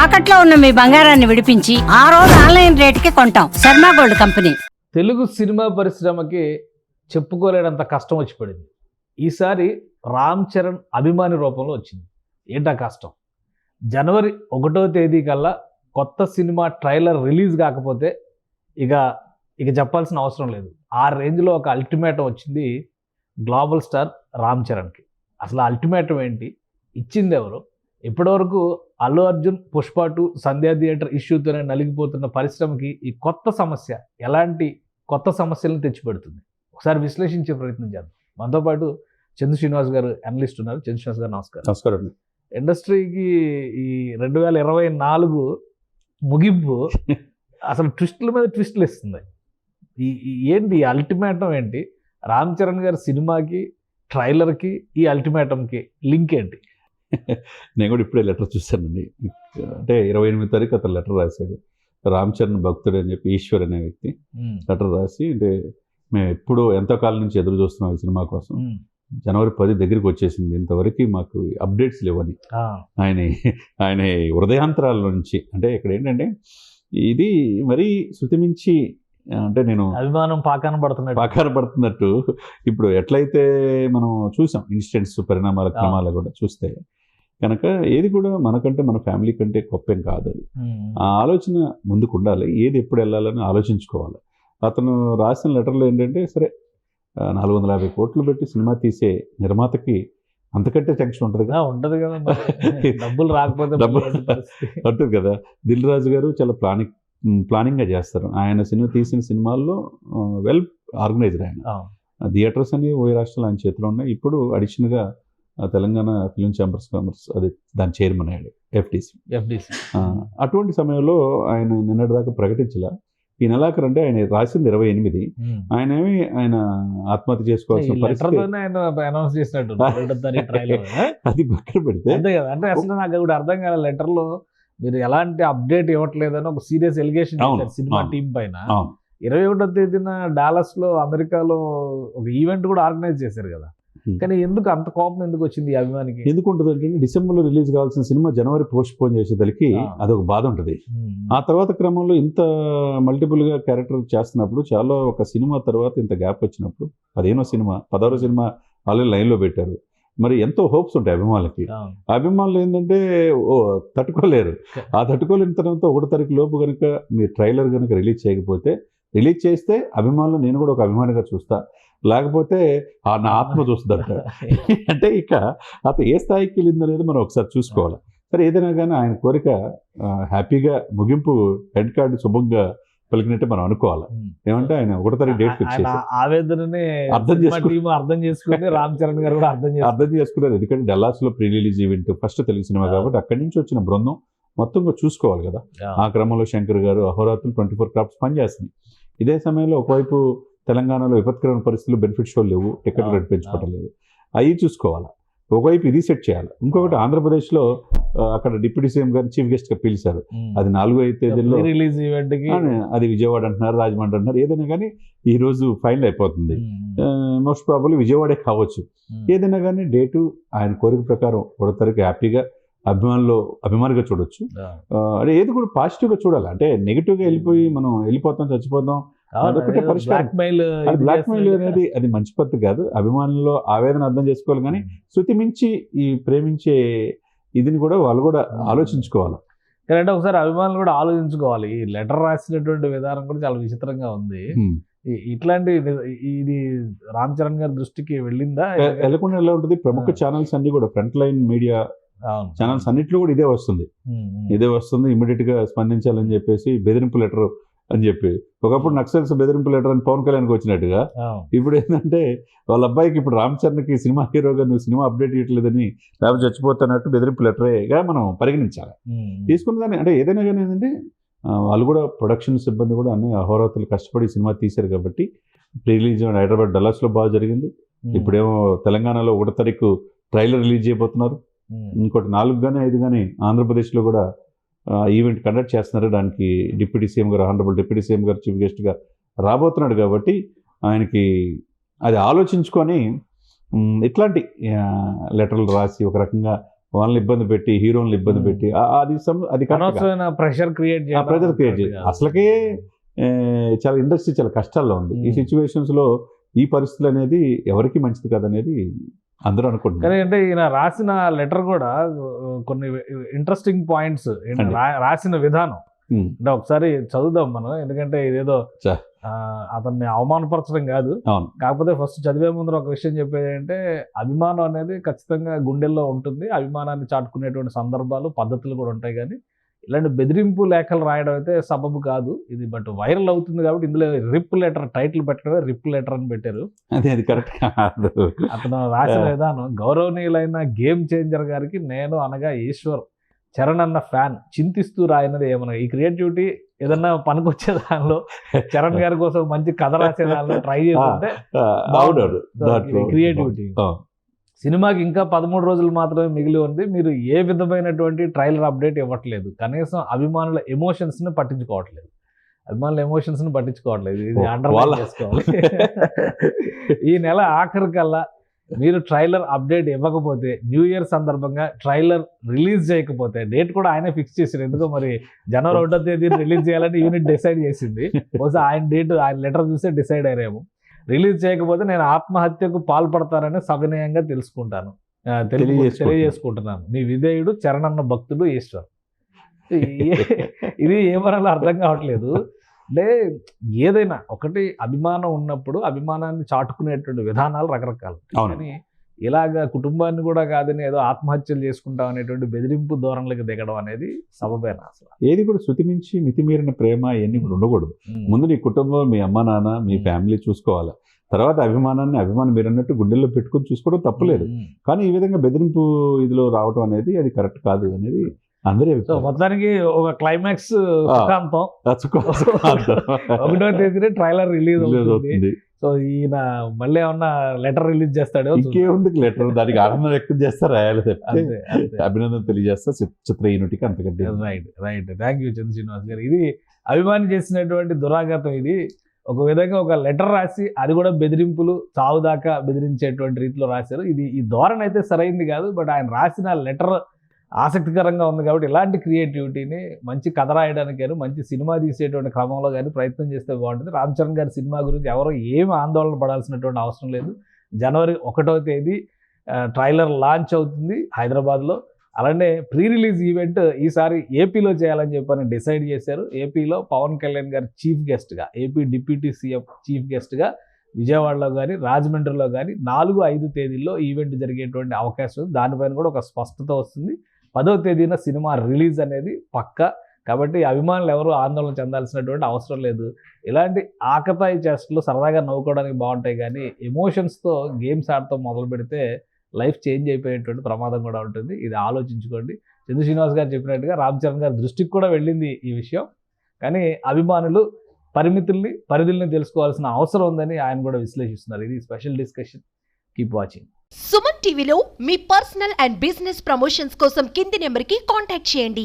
తాకట్లో ఉన్న మీ బంగారాన్ని విడిపించి ఆ రోజు ఆన్లైన్ రేటుకి కొంటాం. Sharma gold company. Telugu cinema పరిశ్రమకి చెప్పుకోలేనంత కష్టం వచ్చి పడింది. ఈసారి రామ్ చరణ్ అభిమాని రూపంలో వచ్చింది. ఏంటా కష్టం? జనవరి 1వ తేదీ కల్లా కొత్త సినిమా ట్రైలర్ రిలీజ్ కాకపోతే ఇక చెప్పాల్సిన అవసరం లేదు. ఆ రేంజ్లో ఒక అల్టిమేటం వచ్చింది గ్లోబల్ స్టార్ రామ్ చరణ్కి. అసలు అల్టిమేటం ఏంటి, ఇచ్చింది ఎవరు? ఇప్పటివరకు అల్లు అర్జున్ పుష్ప 2 సంధ్యా థియేటర్ ఇష్యూతోనే నలిగిపోతున్న పరిశ్రమకి ఈ కొత్త సమస్య ఎలాంటి కొత్త సమస్యలను తెచ్చిపెడుతుంది? ఒకసారి విశ్లేషించే ప్రయత్నం చేద్దాం. మనతో పాటు చందు శ్రీనివాస్ గారు అనలిస్ట్ ఉన్నారు. చందు శ్రీనివాస్ గారు నమస్కారం. నమస్కారం అండి. ఇండస్ట్రీకి ఈ 2024 ముగింపు అసలు ట్విస్టుల మీద ట్విస్టులు ఇస్తుంది. ఏంటి అల్టిమేటం ఏంటి? రామ్ చరణ్ గారి సినిమాకి ట్రైలర్కి ఈ అల్టిమేటంకి లింక్ ఏంటి? నేను కూడా ఇప్పుడే లెటర్ చూశానండి. అంటే 28 తారీఖు అతను లెటర్ రాశాడు. రామ్ చరణ్ భక్తుడు అని చెప్పి ఈశ్వర్ అనే వ్యక్తి లెటర్ రాసి, అంటే మేము ఎప్పుడూ ఎంతో కాలం నుంచి ఎదురు చూస్తున్నాం ఈ సినిమా కోసం. జనవరి 10 దగ్గరికి వచ్చేసింది, ఇంతవరకు మాకు అప్డేట్స్ లేవని ఆయన హృదయాంతరాల నుంచి. అంటే ఇక్కడ ఏంటంటే ఇది మరీ శృతిమించి, అంటే నేను అభిమానం పాకాన పడుతున్నట్టు ఇప్పుడు ఎట్లయితే మనం చూసాం ఇన్సిడెంట్స్, పరిణామాల క్రమాలు కూడా చూస్తే కనుక ఏది కూడా మనకంటే మన ఫ్యామిలీ కంటే గొప్పేం కాదు. అది ఆ ఆలోచన ముందుకు ఉండాలి. ఏది ఎప్పుడు వెళ్ళాలని ఆలోచించుకోవాలి. అతను రాసిన లెటర్లో ఏంటంటే, సరే 450 కోట్లు పెట్టి సినిమా తీసే నిర్మాతకి అంతకంటే టెన్షన్ ఉంటుంది కదా. ఉంటుంది కదా, డబ్బులు రాకపోతే ఉంటుంది కదా. దిల్ రాజు గారు చాలా ప్లానింగ్గా చేస్తారు. ఆయన తీసిన సినిమాల్లో వెల్ ఆర్గనైజ్డ్. ఆయన థియేటర్స్ అని ఓ రాష్ట్రాలు ఆయన చేతిలో ఉన్నాయి. ఇప్పుడు అడిషనల్గా తెలంగాణ ఫిలిం ఛాంబర్స్ కామర్స్ అది దాని చైర్మన్ అయ్యాడు, ఎఫ్డిసి. అటువంటి సమయంలో ఆయన నిన్నటిదాకా ప్రకటించలా. ఈ నెలాఖరు అంటే ఆయన రాసింది 28. ఆయన ఆత్మహత్య చేసుకోవాల్సిన పరిస్థితి అది పక్కన పెడితే, అంటే అసలు నాకు కూడా అర్థం కాలే. లెటర్లో మీరు ఎలాంటి అప్డేట్ ఇవ్వట్లేదని ఒక సీరియస్ ఎలిగేషన్ సినిమా టీం పైన. 21వ తేదీన డాలస్ లో అమెరికాలో ఒక ఈవెంట్ కూడా ఆర్గనైజ్ చేశారు కదా. కానీ ఎందుకు అంత కోపం ఎందుకు వచ్చింది ఈ అభిమానికి? ఎందుకు ఉంటుంది అంటే, డిసెంబర్లో రిలీజ్ కావాల్సిన సినిమా జనవరి పోస్ట్ పోన్ చేసేదానికి అదొక బాధ ఉంటుంది. ఆ తర్వాత క్రమంలో ఇంత మల్టిపుల్గా క్యారెక్టర్ చేస్తున్నప్పుడు, చాలా ఒక సినిమా తర్వాత ఇంత గ్యాప్ వచ్చినప్పుడు 15వ సినిమా 16వ సినిమా ఆల్రెడీ లైన్లో పెట్టారు. మరి ఎంతో హోప్స్ ఉంటాయి అభిమానులకి. అభిమానులు ఏంటంటే తట్టుకోలేరు. ఆ తట్టుకోలేని తర్వాత 1వ తారీఖు లోపు కనుక మీ ట్రైలర్ కనుక రిలీజ్ చేస్తే అభిమానులు నేను కూడా ఒక అభిమానిగా చూస్తా, లేకపోతే నా ఆత్మ చూస్తుందంట. అంటే ఇక అతను ఏ స్థాయికి వెళ్ళింది అనేది మనం ఒకసారి చూసుకోవాలి. సరే, ఏదైనా కానీ ఆయన కోరిక హ్యాపీగా ముగింపు హెడ్ కార్డు శుభంగా పలికినట్టు మనం అనుకోవాలి. ఏమంటే ఆయన 1వ తారీఖు డేట్ ఫిక్స్ చేసి ఆవేదనని అర్థం చేసుకుని రామ్ చరణ్ గారు కూడా అర్థం చేసుకున్నారు. ఎందుకంటే డల్లాస్లో pre release event first Telugu cinema కాబట్టి అక్కడి నుంచి వచ్చిన బృందం మొత్తంగా చూసుకోవాలి కదా. ఆ క్రమంలో శంకర్ గారు అహోరాత్రులు 24 క్రాఫ్ట్స్ పనిచేస్తుంది. ఇదే సమయంలో ఒకవైపు తెలంగాణలో విపత్కరమైన పరిస్థితులు, బెనిఫిట్ షోలు లేవు, టికెట్ రేట్ పెంచుకోవడం లేదు, అవి చూసుకోవాలి. ఒకవైపు ఇది సెట్ చేయాలి. ఇంకొకటి ఆంధ్రప్రదేశ్లో అక్కడ డిప్యూటీ సీఎం గారు చీఫ్ గెస్ట్గా పిలిచారు. అది 4వ తేదీలో రిలీజ్ ఈవెంట్, అది విజయవాడ అంటున్నారు, రాజమండ్రి అంటున్నారు. ఏదైనా కానీ ఈ రోజు ఫైనల్ అయిపోతుంది. మోస్ట్ ప్రాబబ్లీ విజయవాడే కావచ్చు. ఏదైనా కానీ డేటు ఆయన కోరిక ప్రకారం 1వ తారీఖు హ్యాపీగా అభిమానిగా చూడొచ్చు. అంటే ఏది కూడా పాజిటివ్గా చూడాలి. అంటే నెగిటివ్గా మనం వెళ్ళిపోతాం, చచ్చిపోతాం, అదొకటే పరిష్కారం. బ్లాక్మెయిల్ అనేది అది మంచి పద్ధతి కాదు. అభిమానుల్లో ఆవేదన అర్థం చేసుకోవాలి, కానీ శృతి మించి ఈ ప్రేమించే ఇదిని కూడా వాళ్ళు కూడా ఆలోచించుకోవాలి. అంటే ఒకసారి అభిమానులు కూడా ఆలోచించుకోవాలి. ఈ లెటర్ రాసినటువంటి విధానం కూడా చాలా విచిత్రంగా ఉంది. ఇట్లాంటి ఇది రామ్ చరణ్ గారి దృష్టికి వెళ్ళిందా? వెళ్ళకుండా ఎలా ఉంటుంది? ప్రముఖ ఛానల్స్ అన్ని కూడా, ఫ్రంట్ లైన్ మీడియా ఛానల్స్ అన్నిట్లో కూడా ఇదే వస్తుంది. ఇమీడియట్ గా స్పందించాలని చెప్పేసి బెదిరింపు లెటర్ అని చెప్పి, ఒకప్పుడు నక్సల్స్ బెదిరింపు లెటర్ అని పవన్ కళ్యాణ్కి వచ్చినట్టుగా ఇప్పుడు ఏంటంటే వాళ్ళ అబ్బాయికి ఇప్పుడు రామ్ చరణ్కి సినిమా హీరోగా నువ్వు సినిమా అప్డేట్ ఇవ్వట్లేదని, లేకపోతే చచ్చిపోతున్నట్టు బెదిరింపు లెటరేగా మనం పరిగణించాలి. తీసుకున్న దాన్ని అంటే ఏదైనా కానీ ఏంటంటే వాళ్ళు కూడా ప్రొడక్షన్ సిబ్బంది కూడా అన్ని అహోరాత్రులు కష్టపడి సినిమా తీశారు కాబట్టి ప్రీ రిలీజ్ హైదరాబాద్ డల్లాస్లో బాగా జరిగింది. ఇప్పుడేమో తెలంగాణలో 1వ తారీఖు ట్రైలర్ రిలీజ్ చేయబోతున్నారు. ఇంకోటి 4 కానీ 5 కానీ ఆంధ్రప్రదేశ్లో కూడా ఈవెంట్ కండక్ట్ చేస్తున్నారు. దానికి డిప్యూటీ సీఎం గారు, హానరబుల్ డిప్యూటీ సీఎం గారు చీఫ్ గెస్ట్గా రాబోతున్నాడు కాబట్టి ఆయనకి అది ఆలోచించుకొని ఇట్లాంటి లెటర్లు రాసి ఒక రకంగా వాళ్ళని ఇబ్బంది పెట్టి హీరోని ఇబ్బంది పెట్టి అది అది అనవసరమైన ప్రెషర్ క్రియేట్ ప్రెజర్ క్రియేట్ చేయాలి. అసలుకే చాలా ఇండస్ట్రీ చాలా కష్టాల్లో ఉంది. ఈ సిచ్యువేషన్స్ లో ఈ పరిస్థితులు అనేది ఎవరికి మంచిది కాదనేది అందరూ అనుకుంటున్నారు. కానీ అంటే ఈయన రాసిన లెటర్ కూడా కొన్ని ఇంట్రెస్టింగ్ పాయింట్స్ రాసిన విధానం అంటే ఒకసారి చదువుదాం మనం, ఎందుకంటే ఇదేదో అతన్ని అవమానపరచడం కాదు. కాకపోతే ఫస్ట్ చదివే ముందు ఒక విషయం చెప్పేది అంటే అభిమానం అనేది ఖచ్చితంగా గుండెల్లో ఉంటుంది. అభిమానాన్ని చాటుకునేటువంటి సందర్భాలు పద్ధతులు కూడా ఉంటాయి, కానీ ఇలాంటి బెదిరింపు లేఖలు రాయడం అయితే సబబు కాదు ఇది. బట్ వైరల్ అవుతుంది కాబట్టి ఇందులో రిప్ లెటర్ టైటిల్ పెట్టడమే రిప్ లెటర్ అని పెట్టారు. అది కరెక్ట్ కాదు. అతను రాసిన విధానం, గౌరవనీయులైన గేమ్ చేంజర్ గారికి నేను అనగా ఈశ్వర్ చరణ్ అన్న ఫ్యాన్, చింతిస్తూ రాయినది ఏమన్నా. ఈ క్రియేటివిటీ ఏదన్నా పనికొచ్చే దానిలో చరణ్ గారి కోసం మంచి కథ రాసే దానిలో ట్రై చేస్తుంటే క్రియేటివిటీ. సినిమాకి ఇంకా 13 రోజులు మాత్రమే మిగిలి ఉంది, మీరు ఏ విధమైనటువంటి ట్రైలర్ అప్డేట్ ఇవ్వట్లేదు, కనీసం అభిమానుల ఎమోషన్స్ ని పట్టించుకోవట్లేదు. ఇది అండర్లైన్ చేసుకోవాలి. ఈ నెల ఆఖరి కల్లా మీరు ట్రైలర్ అప్డేట్ ఇవ్వకపోతే, న్యూ ఇయర్ సందర్భంగా ట్రైలర్ రిలీజ్ చేయకపోతే, డేట్ కూడా ఆయనే ఫిక్స్ చేశారు. ఎందుకో మరి జనవరి 1వ తేదీ రిలీజ్ చేయాలని యూనిట్ డిసైడ్ చేసింది. బహుశా ఆయన డేట్ ఆయన లెటర్ చూస్తే డిసైడ్ అయ్యారేమో. రిలీజ్ చేయకపోతే నేను ఆత్మహత్యకు పాల్పడతానని సవినయంగా తెలియజేసుకుంటున్నాను. మీ విధేయుడు చరణన్న భక్తుడు ఈశ్వర్. ఇది ఏమనాలో అర్థం కావట్లేదు. అంటే ఏదైనా ఒకటి అభిమానం ఉన్నప్పుడు అభిమానాన్ని చాటుకునేటువంటి విధానాలు రకరకాలు, కానీ ఇలాగా కుటుంబాన్ని కూడా కాదని ఏదో ఆత్మహత్యలు చేసుకుంటాం అనేటువంటి బెదిరింపు ధోరణులకు దిగడం అనేది సబబేనా? అసలు ఏది కూడా శృతిమించి మితిమీరిన ప్రేమ ఇవన్నీ కూడా ఉండకూడదు. ముందు నీ కుటుంబం, మీ అమ్మ నాన్న, మీ ఫ్యామిలీ చూసుకోవాలి. తర్వాత అభిమానం మీరు అన్నట్టు గుండెల్లో పెట్టుకొని చూసుకోవడం తప్పులేదు. కానీ ఈ విధంగా బెదిరింపు ఇదిలో రావడం అనేది అది కరెక్ట్ కాదు అనేది అందరూ. మొత్తానికి ఒక క్లైమాక్స్ 1వ తేదీ ట్రైలర్ రిలీజ్ అవుతుంది. సో ఈయన మళ్ళీ ఏమన్నా లెటర్ రిలీజ్ చేస్తాడు, ఇంకేముంది లెటర్, దానికి ఆనందం వ్యక్తం చేస్తా, రాయాలి, అభినందన తెలియజేస్తా చిత్ర యూనిట్కి, అంతకంటే. రైట్. థ్యాంక్ యూ చంద్ర శ్రీనివాస్ గారు. ఇది అభిమాని చేసినటువంటి దురాఘాతం. ఇది ఒక విధంగా ఒక లెటర్ రాసి అది కూడా బెదిరింపులు, చావు దాకా బెదిరించేటువంటి రీతిలో రాశారు. ఈ ధోరణి అయితే సరైంది కాదు. బట్ ఆయన రాసిన లెటర్ ఆసక్తికరంగా ఉంది కాబట్టి ఇలాంటి క్రియేటివిటీని మంచి కథ రాయడానికి, మంచి సినిమా తీసేటువంటి క్రమంలో కానీ ప్రయత్నం చేస్తే బాగుంటుంది. రామ్ చరణ్ గారి సినిమా గురించి ఎవరో ఏమి ఆందోళన పడాల్సినటువంటి అవసరం లేదు. జనవరి 1వ తేదీ ట్రైలర్ లాంచ్ అవుతుంది హైదరాబాద్లో. అలానే ప్రీ రిలీజ్ ఈవెంట్ ఈసారి ఏపీలో చేయాలని చెప్పని డిసైడ్ చేశారు. ఏపీలో పవన్ కళ్యాణ్ గారు చీఫ్ గెస్ట్గా, ఏపీ డిప్యూటీ సీఎం చీఫ్ గెస్ట్గా విజయవాడలో కానీ రాజమండ్రిలో కానీ 4, 5 తేదీల్లో ఈవెంట్ జరిగేటువంటి అవకాశం. దానిపైన కూడా ఒక స్పష్టత వస్తుంది. 10వ తేదీన సినిమా రిలీజ్ అనేది పక్కా. కాబట్టి అభిమానులు ఎవరు ఆందోళన చెందాల్సినటువంటి అవసరం లేదు. ఇలాంటి ఆకతాయి చేష్టలు సరదాగా నవ్వుకోవడానికి బాగుంటాయి, కానీ ఎమోషన్స్తో గేమ్స్ ఆడటం మొదలు పెడితే లైఫ్ చేంజ్ అయిపోయేటువంటి ప్రమాదం కూడా ఉంటుంది. ఇది ఆలోచించుకోండి. చంద్ర శ్రీనివాస్ గారు చెప్పినట్టుగా రామ్ చరణ్ గారి దృష్టికి కూడా వెళ్ళింది ఈ విషయం, కానీ అభిమానులు పరిధుల్ని తెలుసుకోవాల్సిన అవసరం ఉందని ఆయన కూడా విశ్లేషిస్తున్నారు. ఇది special discussion. Keep watching. Suman టీవీలో మీ పర్సనల్ అండ్ బిజినెస్ ప్రమోషన్స్ కోసం కింది నెంబర్కి కాంటాక్ట్ చేయండి.